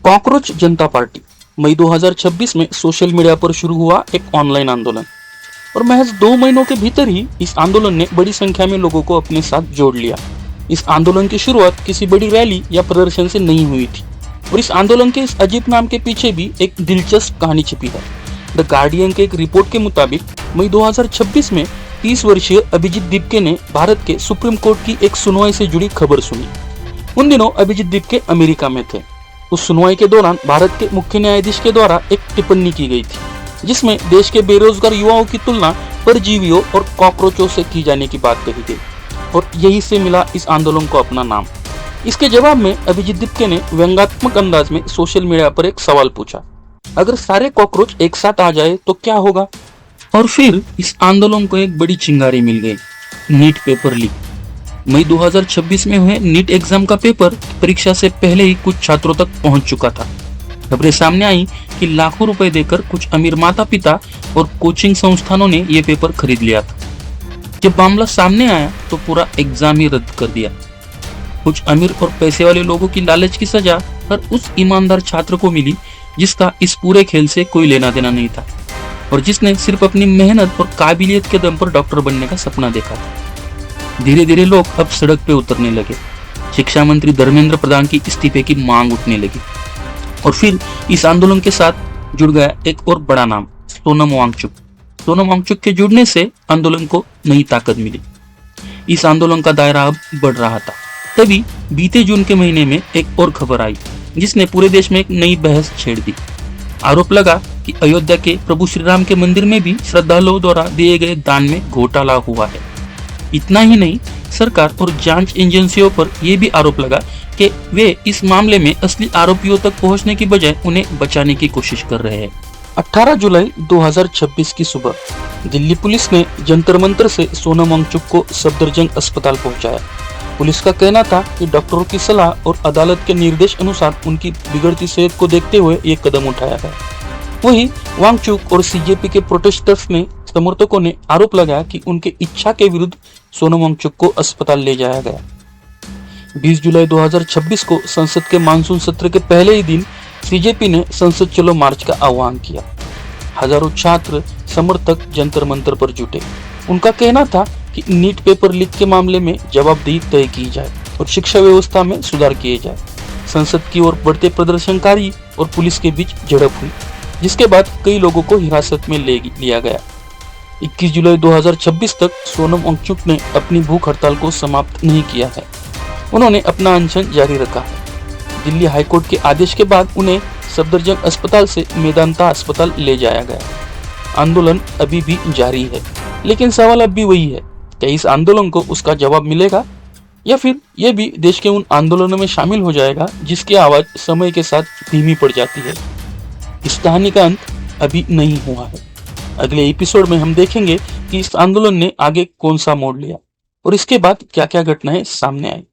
Cockroach जनता party मई 2026 में social media पर शुरू हुआ एक ऑनलाइन आंदोलन और महज 2 महीनों के भीतर ही इस आंदोलन ने बड़ी संख्या में लोगों को अपने साथ जोड़ लिया। इस आंदोलन की शुरुआत किसी बड़ी रैली या प्रदर्शन से नहीं हुई थी और इस आंदोलन के इस अजीब नाम के पीछे भी एक दिलचस्प कहानी छिपी है। द गार्डियन के एक रिपोर्ट के मुताबिक मई 2026 में 30 वर्षीय अभिजीत दीपके ने भारत के सुप्रीम कोर्ट की एक सुनवाई से जुड़ी खबर सुनी। उन दिनों अभिजीत दीपके अमेरिका में थे। उस सुनवाई के दौरान भारत के मुख्य न्यायाधीश के द्वारा एक टिप्पणी की गई थी जिसमें देश के बेरोजगार युवाओं की तुलना परजीवियों और कॉकरोचों से की जाने की बात कही गई और यही से मिला इस आंदोलन को अपना नाम। इसके जवाब में अभिजीत दीपके ने व्यंग्यात्मक अंदाज में सोशल मीडिया पर एक सवाल पूछा, अगर सारे कॉकरोच एक साथ आ जाए तो क्या होगा। और फिर इस आंदोलन को एक बड़ी चिंगारी मिल गई, नीट पेपर लीक। मई 2026 में हुए नीट एग्जाम का पेपर परीक्षा से पहले ही कुछ छात्रों तक पहुंच चुका था। खबरें सामने आई कि लाखों रुपए देकर कुछ अमीर माता पिता और कोचिंग संस्थानों ने यह पेपर खरीद लिया था। जब मामला सामने आया तो पूरा एग्जाम ही रद्द कर दिया। कुछ अमीर और पैसे वाले लोगों की लालच की सजा हर उस ईमानदार छात्र को मिली जिसका इस पूरे खेल से कोई लेना देना नहीं था और जिसने सिर्फ अपनी मेहनत और काबिलियत के दम पर डॉक्टर बनने का सपना देखा था। धीरे धीरे लोग अब सड़क पे उतरने लगे। शिक्षा मंत्री धर्मेंद्र प्रधान की इस्तीफे की मांग उठने लगी और फिर इस आंदोलन के साथ जुड़ गया एक और बड़ा नाम, सोनम वांगचुक। सोनम वांगचुक के जुड़ने से आंदोलन को नई ताकत मिली। इस आंदोलन का दायरा अब बढ़ रहा था। तभी बीते जून के महीने में एक और खबर आई जिसने पूरे देश में एक नई बहस छेड़ दी। आरोप लगा कि अयोध्या के प्रभु श्री राम के मंदिर में भी श्रद्धालुओं द्वारा दिए गए दान में घोटाला हुआ है। इतना ही नहीं, सरकार और जांच एजेंसियों पर यह भी आरोप लगा कि वे इस मामले में असली आरोपियों तक पहुंचने की बजाय उन्हें बचाने की कोशिश कर रहे हैं। 18 जुलाई 2026 की सुबह दिल्ली पुलिस ने जंतर मंतर से सोनम वांगचुक को सफदरजंग अस्पताल पहुंचाया। पुलिस का कहना था कि डॉक्टरों की सलाह और अदालत के निर्देश अनुसार उनकी बिगड़ती सेहत को देखते हुए ये कदम उठाया गया। वहीं वांगचुक और सीजेपी के प्रोटेस्टर्स ने समर्थकों ने आरोप लगाया कि उनके इच्छा के विरुद्ध सोनम वांगचुक को अस्पताल ले जाया गया। 20 जुलाई 2026 को संसद के मानसून सत्र के पहले ही दिन सीजेपी ने संसद चलो मार्च का आह्वान किया। हजारों छात्र समर्थक जंतर मंतर पर जुटे। उनका कहना था कि नीट पेपर लीक के मामले में जवाबदेही तय की जाए और शिक्षा व्यवस्था में सुधार किए जाए। संसद की ओर बढ़ते प्रदर्शनकारी और पुलिस के बीच झड़प हुई जिसके बाद कई लोगों को हिरासत में ले लिया गया। 21 जुलाई 2026 तक सोनम वांगचुक ने अपनी भूख हड़ताल को समाप्त नहीं किया है। उन्होंने अपना अनशन जारी रखा है। दिल्ली हाईकोर्ट के आदेश के बाद उन्हें सफदरजंग अस्पताल से मेदांता अस्पताल ले जाया गया। आंदोलन अभी भी जारी है, लेकिन सवाल अब भी वही है, क्या इस आंदोलन को उसका जवाब मिलेगा या फिर यह भी देश के उन आंदोलनों में शामिल हो जाएगा जिसकी आवाज समय के साथ धीमी पड़ जाती है। इस कहानी का अंत अभी नहीं हुआ है। अगले एपिसोड में हम देखेंगे कि इस आंदोलन ने आगे कौन सा मोड़ लिया और इसके बाद क्या क्या घटनाएं सामने आई।